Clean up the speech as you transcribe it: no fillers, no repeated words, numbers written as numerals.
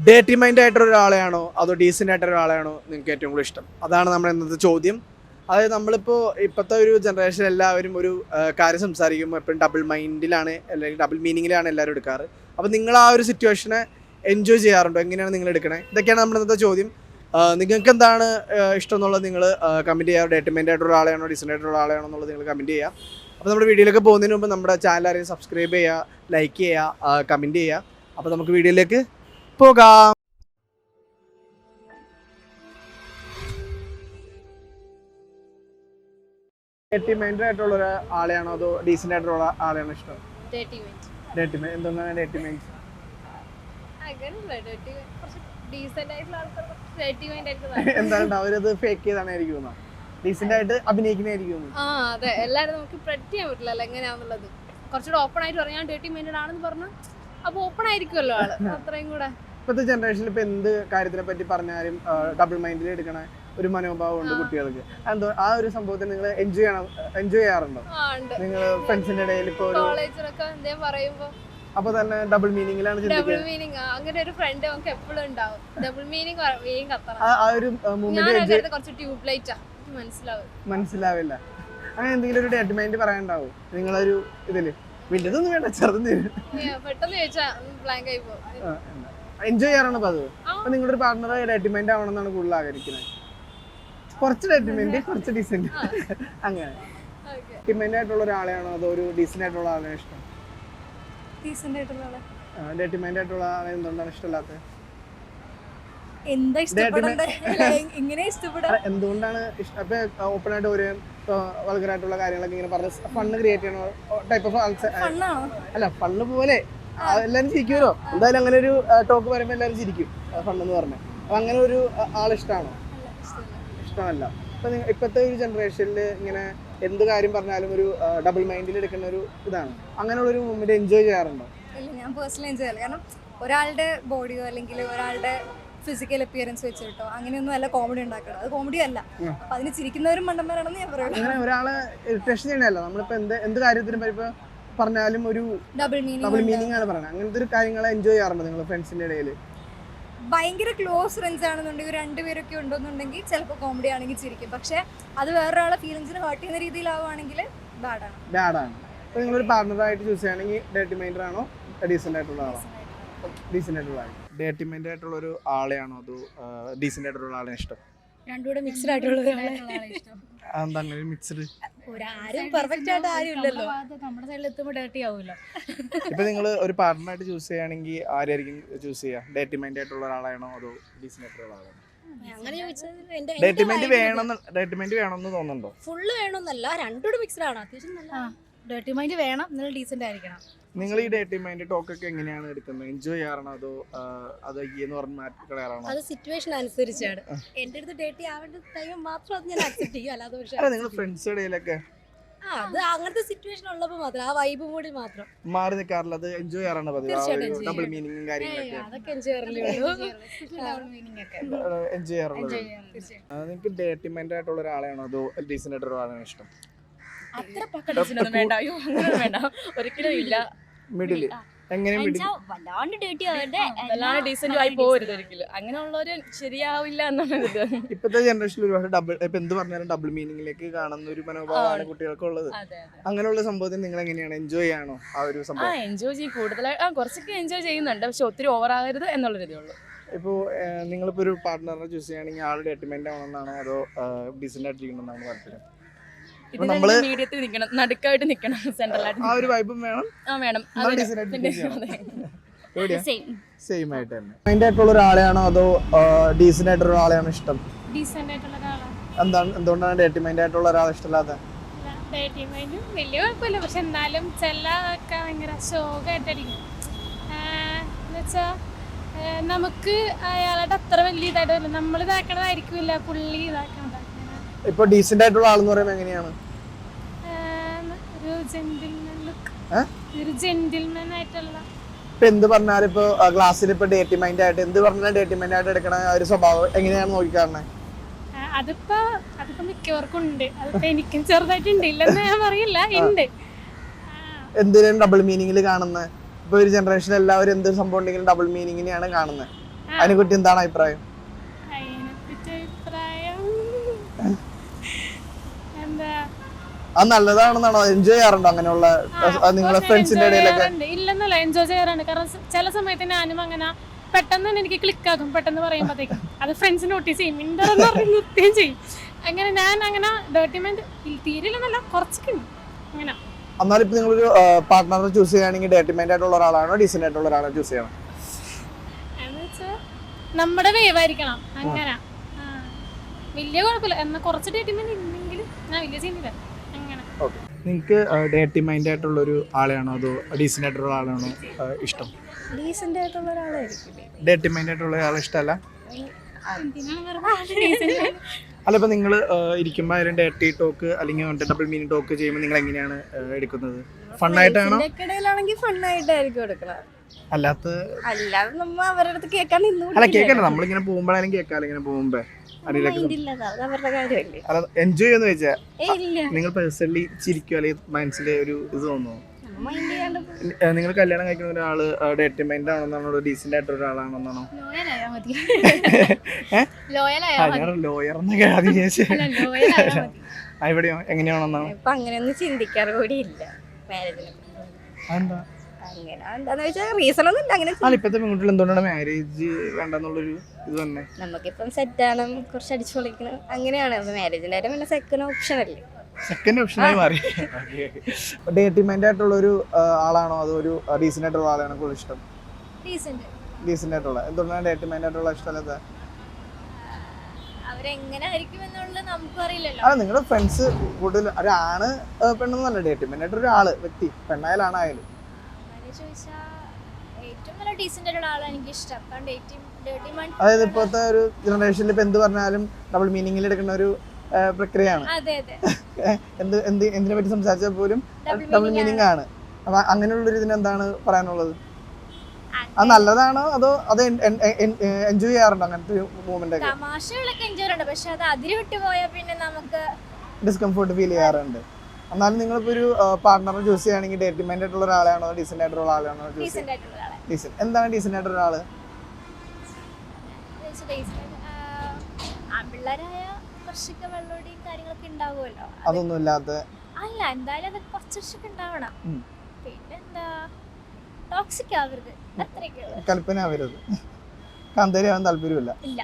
Dirty mind ആയിട്ടുള്ള ഒരാളെയാണോ അതോ decent ആയിട്ടുള്ള ഒരാളെയാണോ നിങ്ങൾക്ക് ഏറ്റവും കൂടുതൽ ഇഷ്ടം? അതാണ് നമ്മുടെ ഇന്നത്തെ ചോദ്യം. അതായത് നമ്മളിപ്പോൾ ഇപ്പോഴത്തെ ഒരു ജനറേഷൻ എല്ലാവരും ഒരു കാര്യം സംസാരിക്കുമ്പോൾ എപ്പോഴും ഡബിൾ മൈൻഡിലാണ് അല്ലെങ്കിൽ ഡബിൾ മീനിങ്ങിലാണ് എല്ലാവരും എടുക്കാറ്. അപ്പോൾ നിങ്ങൾ ആ ഒരു സിറ്റുവേഷനെ എൻജോയ് ചെയ്യാറുണ്ടോ? എങ്ങനെയാണ് നിങ്ങൾ എടുക്കണേ? ഇതൊക്കെയാണ് നമ്മുടെ ഇന്നത്തെ ചോദ്യം. നിങ്ങൾക്ക് എന്താണ് ഇഷ്ടം എന്നുള്ളത് നിങ്ങൾ കമൻറ്റ് ചെയ്യുക. ഡേർട്ടി മൈൻഡ് ആയിട്ടുള്ള ആളെയാണോ ഡീസൻ്റ് ആയിട്ടുള്ള ആളെയാണോ എന്നുള്ളത് നിങ്ങൾ കമൻറ്റ് ചെയ്യുക. അപ്പോൾ നമ്മുടെ വീഡിയോയിലേക്ക് പോകുന്നതിന് മുമ്പ് നമ്മുടെ ചാനൽ ആരെയും സബ്സ്ക്രൈബ് ചെയ്യുക, ലൈക്ക് ചെയ്യുക, കമൻറ്റ് ചെയ്യുക. അപ്പോൾ നമുക്ക് വീഡിയോയിലേക്ക് പോകാം. ഡേർട്ടി മൈൻഡ് ആയിട്ടുള്ള ഒരു ആളെയാണോ അതോ ഡീസൻ്റ് ആയിട്ടുള്ള ആളെയാണോ ഇഷ്ടം? Dirty mind. എന്താണ് ഡേർട്ടി മൈൻഡ്? എന്താണ് അവരത് ഫേക്ക് ചെയ്താണായിരിക്കും, ഡീസൻ്റ് ആയിട്ട് അഭിനയിക്കുന്നതായിരിക്കും? അതെ, എല്ലാരും നമുക്ക് പ്രെഡിക്റ്റ് ചെയ്യാൻ പറ്റില്ല എങ്ങനെയാന്നുള്ളത്. കുറച്ചുകൂടെ ഓപ്പൺ ആയിട്ട് പറയാൻ ഡേർട്ടി മൈൻഡഡ് ആണെന്ന് പറഞ്ഞു, അപ്പൊ ഓപ്പൺ ആയിരിക്കുമല്ലോ ആള് അത്രയും കൂടെ. ഇപ്പോഴത്തെ ജനറേഷനിൽ ഇപ്പൊ എന്ത് കാര്യത്തിനെ പറ്റി പറഞ്ഞാലും ഡബിൾ മൈൻഡിൽ എടുക്കണ ഒരു മനോഭാവം ഉണ്ട് കുട്ടികൾക്ക്. എന്തോ ആ ഒരു സംഭവത്തിൽ നിങ്ങൾ എൻജോയ് ചെയ്യാറുണ്ടോ? നിങ്ങൾ ഫ്രണ്ട്സിന്റെ ഇടയിൽ ഇപ്പൊ കോളേജിലൊക്കെ എന്തേലും പറയുമ്പോ അപ്പൊ തന്നെ ഡബിൾ മീനിങ്ങിലാണ് ഡബിൾ മീനിങ്. അങ്ങനെ ഒരു ഫ്രണ്ട് നമുക്ക് എപ്പോഴും ഉണ്ടാവും. ഡബിൾ മീനിങ് കുറച്ച് ട്യൂബ് ലൈറ്റാ മനസ്സിലാവില്ല. അങ്ങനെ എന്തെങ്കിലും ഒരു ഡേർട്ടി മൈൻഡ് പറയാനുണ്ടാവും നിങ്ങളൊരു ഇതില്? വലിയതൊന്നും വേണ്ട, ചെറുത് പെട്ടെന്ന് ചോദിച്ചാ ബ്ലാങ്ക് ആയി പോകും. എൻജോയ് ചെയ്യാറാണ് പതിവ്. അപ്പൊ നിങ്ങളുടെ പാർട്ണർ ഡേർട്ടി മൈൻഡ് ആവണമെന്നാണ് കൂടുതൽ ആഗ്രഹിക്കുന്നത്? കുറച്ച് ഡേർട്ടി മൈൻഡ്, കുറച്ച് ഡീസന്റ്, അങ്ങനെ. ഡേർട്ടി മൈൻഡ് ആയിട്ടുള്ള ഒരാളെയാണോ അതോ ഒരു ഡീസന്റ് ആയിട്ടുള്ള ആളെയാണോ ഇഷ്ടം? ഡേർട്ടി മൈൻഡ് ആയിട്ടുള്ള ആളെ എന്തുകൊണ്ടാണ് ഇഷ്ടമില്ലാത്തത്? എന്തുകൊണ്ടാണ് ഓപ്പൺ ആയിട്ട് ഒരു വൾഗറായിട്ടുള്ള കാര്യങ്ങളൊക്കെ ഇങ്ങനെ പറഞ്ഞ് ഫണ്ണ് ക്രിയേറ്റ് ചെയ്യണോ ടൈപ്പ് ഓഫ് ആൾസ്? അല്ല, ഫണ്ണ് പോലെ എല്ലാവരും ചിരിക്കുമല്ലോ. എന്തായാലും അങ്ങനെ ഒരു ടോക്ക് പറയുമ്പോൾ എല്ലാവരും ചിരിക്കും, ഫണ്ണെന്ന് പറഞ്ഞാൽ. അപ്പൊ അങ്ങനെ ഒരു ആളിഷ്ടമാണോ? ഇഷ്ടമല്ല. അപ്പൊ ഇപ്പോഴത്തെ ഒരു ജനറേഷനിൽ ഇങ്ങനെ എന്ത് കാര്യം പറഞ്ഞാലും ഒരു ഡബിൾ മൈൻഡിൽ എടുക്കുന്ന ഒരു ഇതാണ്. അങ്ങനെയുള്ള ഒരു മൊമെന്റ് എൻജോയ് ചെയ്യാറുണ്ടോ? ഇല്ല, ഞാൻ പേഴ്സണലി എൻജോയ് ചെയ്യില്ല. കാരണം ഒരാളുടെ ബോഡിയോ അല്ലെങ്കിൽ ഒരാളുടെ ഫിസിക്കൽ അപ്പിയറൻസ് വെച്ചിട്ടോ അങ്ങനെയൊന്നും അല്ല കോമഡി ഉണ്ടാക്കണം. അത് കോമഡി അല്ല. അപ്പൊ അതിന് ചിരിക്കുന്നവരും മണ്ടന്മാരാണെന്ന് ഞാൻ പറയുള്ളൂ. അങ്ങനെ ഒരാളെ ഇറിറ്റേഷൻ ചെയ്യണല്ലോ. നമ്മളിപ്പോ എന്ത് കാര്യത്തിനും ഇപ്പൊ പറഞ്ഞാലും ഒരു ഡബിൾ മീനിങ് ആണ് പറയുന്നത്. അങ്ങനത്തെ ഒരു കാര്യങ്ങളെ എൻജോയ് ചെയ്യാറുണ്ടോ നിങ്ങൾ ഫ്രണ്ട്സിന്റെ ഇടയിൽ? ഭയങ്കര ക്ലോസ് ഫ്രണ്ട്സ് ആണെന്നുണ്ടെങ്കിൽ രണ്ടുപേരൊക്കെ ഉണ്ടെന്നുണ്ടെങ്കിൽ ചിലപ്പോൾ കോമഡി ആണെങ്കിൽ ചിരിക്കും. പക്ഷെ അത് വേറൊരാളെ ഫീലിംഗ്സിന് ഹേർട്ട് ചെയ്യുന്ന രീതിയിലാവുകയാണെങ്കിൽ ബാഡാണ്. അപ്പോൾ നിങ്ങളൊരു പാർട്ണറായിട്ട് ചൂസ് ചെയ്യുകയാണെങ്കിൽ ഡേർട്ടി മൈൻഡ് ആണോ ഡീസൻ്റ് ആയിട്ടുള്ള ആളാണോ? ഡീസൻ്റ് ആയിട്ടുള്ള ആൾ. ഡേർട്ടി മൈൻഡ് ആയിട്ടുള്ള ഒരു ആളെയാണോ അതോ ഡീസൻ്റ് ആയിട്ടുള്ള ആളെ ഇഷ്ടം? രണ്ടുകൂടെ മിക്സ്ഡ് ആയിട്ടുള്ള എന്താണ് മിക്സ്ഡ്? ആരും പെർഫെക്റ്റ് ആയിട്ട് ആരും ഇല്ലല്ലോ. നമ്മുടെ സൈഡിൽ എത്തുമ്പോൾ ഡേർട്ടി ആവുമല്ലോ. ഇപ്പൊ നിങ്ങൾ ഒരു പാർട്ണറായിട്ട് ചൂസ് ചെയ്യുകയാണെങ്കിൽ ആരായിരിക്കും ചൂസ് ചെയ്യുക? ഡേർട്ടി മൈൻഡ് ആയിട്ടുള്ള ഒരാളാണോ അതോ ഡീസൻ്റ് ആയിട്ടുള്ള ആളാണോ? ഡേർട്ടി മൈൻഡ് വേണമെന്ന് തോന്നുന്നുണ്ടോ? ഫുള്ള് വേണമെന്നല്ല, രണ്ടുകൂടെ മിക്സ്ഡ് ആണ്. അത്യാവശ്യം നല്ല ഡേർട്ടി മൈൻഡ് വേണം, നല്ല ഡീസൻ്റ് ആയിരിക്കണം. നിങ്ങൾ ഈ ഡേർട്ടി മൈൻഡ് ടോക്കൊക്കെ എങ്ങനെയാണ് എടുക്കുന്നത്? എൻജോയ് ചെയ്യാറാണോ അതോ അത് എന്ന് പറഞ്ഞ് മാറ്റി കളയാറാണോ? അത് സിറ്റുവേഷൻ അനുസരിച്ചാണ്. എന്റെ അടുത്ത് ഡേർട്ടി ആവേണ്ട ടൈം മാത്രം അത് ഞാൻ അക്സെപ്റ്റ് ചെയ്യും. അല്ലാതെ നിങ്ങൾ ഫ്രണ്ട്സ് ഇടയിലൊക്കെ അത് അങ്ങനത്തെ സിറ്റുവേഷൻ ഉള്ളപ്പോൾ മാത്രം, ആ വൈബ് മൂഡിൽ മാത്രം മാറി നിൽക്കാറില്ല. അത് എൻജോയ് ചെയ്യാറാണ് പതിവ്? ഡബിൾ മീനിങ്ങും കാര്യങ്ങളൊക്കെ അതൊക്കെ എൻജോയ് ചെയ്യാറുള്ളത്. നിങ്ങൾക്ക് ഡേർട്ടി മൈൻഡ് ആയിട്ടുള്ള ഒരാളെയാണോ അതോ ഡീസൻ്റ് ആയിട്ടുള്ള ഒരാളാണോ ഇഷ്ടം? അത്ര പക്ക ഡീസൻ്റ് വേണ്ട, അങ്ങനെ വേണ്ട, ഒരിക്കലും ഇല്ല. മിഡിൽ എങ്ങനെ? വല്ലാണ്ട് ഡേർട്ടി ആവട്ടെ, വല്ലാണ്ട് ഡീസൻ്റ് ആയി പോകരുത് ഒരിക്കലും. അങ്ങനെയുള്ളവര് ശരിയാവില്ല എന്നുള്ളത്. ഇപ്പോഴത്തെ ജനറേഷനിൽ ഒരുപാട് ഡബിൾ, ഇപ്പൊ എന്ത് പറഞ്ഞാലും ഡബിൾ മീനിങ്ങിലേക്ക് കാണുന്ന ഒരു മനോഭാവമാണ് കുട്ടികൾക്കുള്ളത്. അങ്ങനെയുള്ള സംഭവത്തിൽ നിങ്ങൾ എങ്ങനെയാണ് എൻജോയ് ചെയ്യാണോ ആ ഒരു സംഭവം? എൻജോയ് ചെയ്യും, കൂടുതലായി കുറച്ചൊക്കെ എൻജോയ് ചെയ്യുന്നുണ്ട്, പക്ഷെ ഒത്തിരി ഓവർ ആകരുത് എന്നുള്ളൊരു ഇതേ ഉള്ളൂ. ഇപ്പോൾ നിങ്ങളിപ്പോൾ ഒരു പാർട്ട്ണറിനെ ചൂസ് ചെയ്യുകയാണെങ്കിൽ ആൾ ഡേർട്ടി മൈൻഡ് ആവണമെന്നാണോ അതോ ഡീസൻ്റ് ആയിട്ടിരിക്കണമെന്നാണ് താല്പര്യം? മീഡിയത്തിൽ നിൽക്കണം, നടുക്കായിട്ട് നിൽക്കണം, സെൻട്രലായിട്ട്. ആ ഒരു വൈബും വേണം. വേണം. സെയിം ആയിട്ട് തന്നെ. മൈൻഡ് ആയിട്ടുള്ള ഒരാളെയാണോ അതോ ഡീസൻ്റ് ആയിട്ടുള്ള ഒരാളെയാണോ ഇഷ്ടം? ഡീസന്റ് ആയിട്ടുള്ള ഒരാളാണ്. എന്തുകൊണ്ടാണ് ഡേർട്ടി മൈൻഡ് ആയിട്ടുള്ള ഒരാളെ ഇഷ്ടമില്ലാത്തത്? ഡേർട്ടി മൈൻഡും വലിയ കുഴപ്പമില്ല, പക്ഷെ എന്നാലും ചിലതൊക്കെ ഭയങ്കര ശോകമായിട്ടായിരിക്കും. എന്നുവെച്ചാൽ നമുക്ക് അയാളുടെ അത്ര വലിയ ഇതായിട്ട് നമ്മൾ ഇതാക്കണതായിരിക്കില്ല, പുള്ളി ഇതാക്കണത്. ഇപ്പൊ ഡീസൻ്റ് ആയിട്ടുള്ള ആളെന്ന് പറയുമ്പോൾ എങ്ങനെയാണ്? ഒരു ജെന്റിൽമാൻ ആയിട്ടുള്ള. ഇപ്പൊ എന്ത് പറഞ്ഞാലും ഇപ്പൊ ക്ലാസ്സിൽ ഇപ്പൊ ഡേർട്ടി മൈൻഡ് ആയിട്ട് എന്ത് പറഞ്ഞാലും ഡേർട്ടി മൈൻഡ് ആയിട്ട് എടുക്കണ ഒരു സ്വഭാവം എങ്ങനെയാണ് നോക്കിക്കാണേ? അതിപ്പോ മിക്കവർക്കും ഉണ്ട്. അതിപ്പോ എനിക്കും ചെറുതായിട്ടുണ്ട്, ഇല്ലെന്ന് ഞാൻ പറയില്ല, ഉണ്ട്. എന്തിനും ഡബിൾ മീനിങ്ങിൽ കാണുന്നത്? ഇപ്പൊ ഒരു ജനറേഷൻ എല്ലാവരും എന്ത് സംഭവം ഉണ്ടെങ്കിലും ഡബിൾ മീനിങ്ങിനെയാണ് കാണുന്നത്. അതിനെക്കുറിച്ച് എന്താണ് അഭിപ്രായം? അതിനെപ്പറ്റി അഭിപ്രായം എന്താ, അത് നല്ലതാണെന്നാണോ? എൻജോയ് ചെയ്യാറുണ്ടോ അങ്ങനെയുള്ള നിങ്ങളെ ഫ്രണ്ട്സിന്റെ ഇടയിലൊക്കെ? ഇല്ലെന്നല്ല, എൻജോയ് ചെയ്യാറുണ്ട്. കാരണം ചില സമയത്ത് ഞാനും അങ്ങനെ പെട്ടെന്ന് തന്നെ എനിക്ക് ക്ലിക്കാകും പെട്ടെന്ന് പറയുമ്പോഴത്തേക്കും. അത് ഫ്രണ്ട്സ് നോട്ടീസ് ചെയ്യും, മിണ്ടറെന്ന് പറഞ്ഞ് നിർത്തുകയും ചെയ്യും. അങ്ങനെ ഞാൻ അങ്ങനെ ഡേർട്ടി മൈൻഡ് തീരില്ലെന്നല്ല, കുറച്ചൊക്കെ ഉണ്ട് അങ്ങനെ. എന്നാലും ഇപ്പൊ നിങ്ങളൊരു പാർട്ട്ണറെ ചൂസ് ചെയ്യുകയാണെങ്കിൽ ഡേർട്ടി മൈൻഡ് ആയിട്ടുള്ള ഒരാളാണോ ഡീസന്റ് ആയിട്ടുള്ള ഒരാളെ ചൂസ് ചെയ്യണം? എന്ന് വെച്ചാൽ നമ്മുടെ വേവായിരിക്കണം അങ്ങനെ. വലിയ കുഴപ്പമില്ല, എന്നാൽ കുറച്ച് ഡേർട്ടി മൈൻഡ് ഉണ്ടെങ്കിലും ഞാൻ വലിയ ചെയ്യുന്നില്ല അങ്ങനെ. ഓക്കെ, നിങ്ങൾക്ക് ഡേർട്ടി മൈൻഡ് ആയിട്ടുള്ള ഒരു ആളെയാണോ അതോ ഡീസന്റ് ആയിട്ടുള്ള ആളാണോ ഇഷ്ടം? ഡീസന്റ് ആയിട്ടുള്ള ഒരാളായിരിക്കും. ഡേർട്ടി മൈൻഡ് ആയിട്ടുള്ള ആളെ ഇഷ്ടമല്ല? എന്തിനാണ് വെറുതെ അല്ല, ഇപ്പൊ നിങ്ങൾ ഇരിക്കുമ്പോൾ ആയാലും ഡേർട്ടി ടോക്ക് അല്ലെങ്കിൽ ഡബിൾ മീനിങ് ടോക്ക് ചെയ്യുമ്പോൾ നിങ്ങൾ എങ്ങനെയാണ് എടുക്കുന്നത്? ഫണ്ണായിട്ടാണോ? ഇടയിലാണെങ്കിൽ ഫണ്ണായിട്ടായിരിക്കും എടുക്കണം. അല്ലാത്ത അല്ലാതെ നമ്മ അവരുടെ അടുത്ത് കേൾക്കാൻ അല്ല, കേൾക്കണ്ട, നമ്മളിങ്ങനെ പോകുമ്പോഴായാലും കേൾക്കാലോ. ഇങ്ങനെ പോകുമ്പോ അവരുടെ കാര്യമല്ലേ. അല്ല, എൻജോയ് ചെയ്യുന്ന വെച്ചാ ഇല്ല, നിങ്ങൾ പേഴ്സണലി ചിരിക്കും അല്ലെങ്കിൽ മനസ്സിലെ ഒരു ഇത് തോന്നുന്നു? മൈൻഡ് ചെയ്യാണ്ട് നിങ്ങൾ കല്യാണം കഴിക്കുന്ന ഒരാള് ഡേർട്ടി മൈൻഡ് ആണെന്നാണോ ഡീസന്റ് ആയിട്ടുള്ള ഒരാളാണെന്നാണോ? ലോയലായാ മതി. ഞാൻ ലോയർ എന്നൊക്കെ ആദ്യം ചോദിച്ചത്. എവിടെയോ എങ്ങനെയാണെന്നാണ്? ഇപ്പൊ അങ്ങനെയൊന്നും ചിന്തിക്കാറ് കൂടി ഇല്ല മാരേജിനെ. അതെന്താ അങ്ങനെ എന്താന്ന് വെച്ചാൽ റീസൺ ഒന്നും ഇല്ല. അങ്ങനെ അല്ല, ഇപ്പത്തെ പെൺകുട്ടികൾ എന്തുകൊണ്ടാണ് മാരേജ് വേണ്ടെന്നുള്ളൊരു ഇത് തന്നെ? നമുക്കിപ്പം സെറ്റാണ്, കുറച്ച് അടിച്ചു പൊളിക്കണം, അങ്ങനെയാണ്. മാരേജിന്റെ കാര്യം പിന്നെ സെക്കൻഡ് ഓപ്ഷൻ അല്ലേ. സെക്കൻഡ് ഓപ്ഷനായി മാറി. ഡേർട്ടി മൈൻഡ് ആയിട്ടുള്ള ഒരു ആളാണോ അതോ ഒരു ഡീസന്റ് ആയിട്ടുള്ള ആളാണോ കൂടുതൽ ഇഷ്ടം? ഡീസന്റ് ആയിട്ടുള്ള. എന്തുകൊണ്ടാണ് ഡേർട്ടി മൈൻഡ് ആയിട്ടുള്ള ഇഷ്ടമല്ലാത്ത? അവരെങ്ങനെ ആയിരിക്കും എന്നുള്ളത് നമുക്കും അറിയില്ലല്ലോ. അല്ല, നിങ്ങളുടെ ഫ്രണ്ട്സ് കൂടുതൽ ഒരാണ് പെണ്ണെന്നല്ല, ഡേർട്ടി മൈൻഡ് ആയിട്ട് ഒരാള് വ്യക്തി, പെണ്ണായാലും ആണായാലും. ഏറ്റവും നല്ല ഡീസന്റ് ആയിട്ടുള്ള ആളാണ് എനിക്ക് ഇഷ്ടം. ഡേർട്ടി മൈൻഡ് അതായത് ഇപ്പോഴത്തെ ഒരു ജനറേഷനിൽ ഇപ്പൊ എന്ത് പറഞ്ഞാലും ഡബിൾ മീനിങ്ങിൽ എടുക്കുന്ന ഒരു പ്രക്രിയയാണ്. അതെ അതെ, എന്തിനെ പറ്റി സംസാരിച്ചാൽ പോലും ഡബിൾ മീനിങ് ആണ്. അപ്പൊ അങ്ങനെയുള്ളൊരു ഇതിന് എന്താണ് പറയാനുള്ളത്? അത് നല്ലതാണോ അതോ അത് എൻജോയ് ചെയ്യാറുണ്ടോ അങ്ങനത്തെ ഒരു മൂവ്മെന്റ് ഒക്കെ? തമാശകളൊക്കെ എൻജോയ് ഉണ്ട്, പക്ഷെ അത് അതിര് വിട്ടു പോയാൽ പിന്നെ നമുക്ക് ഡിസ്കംഫോർട്ട് ഫീൽ ചെയ്യാറുണ്ട്. എന്നാലും നിങ്ങളിപ്പോ ഒരു പാർട്ട്ണറെ ചൂസ് ചെയ്യുകയാണെങ്കിൽ ഡേർട്ടി മൈൻഡ് ആയിട്ടുള്ള ഒരാളാണോ ഡീസന്റ് ആയിട്ടുള്ള ആളാണോ ചൂസ് ഡീസന്റ് ആയിട്ടുള്ള ആളെ. ഡീസന്റ്. എന്താണ് ഡീസന്റ് ആയിട്ടുള്ള ആള്? ആൺപിള്ളേരായ കുറച്ചൊക്കെ വെള്ളോടിയും കാര്യങ്ങളൊക്കെ ഉണ്ടാവുമല്ലോ. അതൊന്നും ഇല്ലാത്ത? അല്ല, എന്തായാലും അത് കുറച്ചൊക്കെ ഉണ്ടാവണം. പിന്നെന്താ, ടോക്സിക് ആവരുത്, അത്രയൊക്കെ. കൽപ്പന ആവരുത്, കാന്തേരി ആവാൻ താല്പര്യമില്ല. ഇല്ല.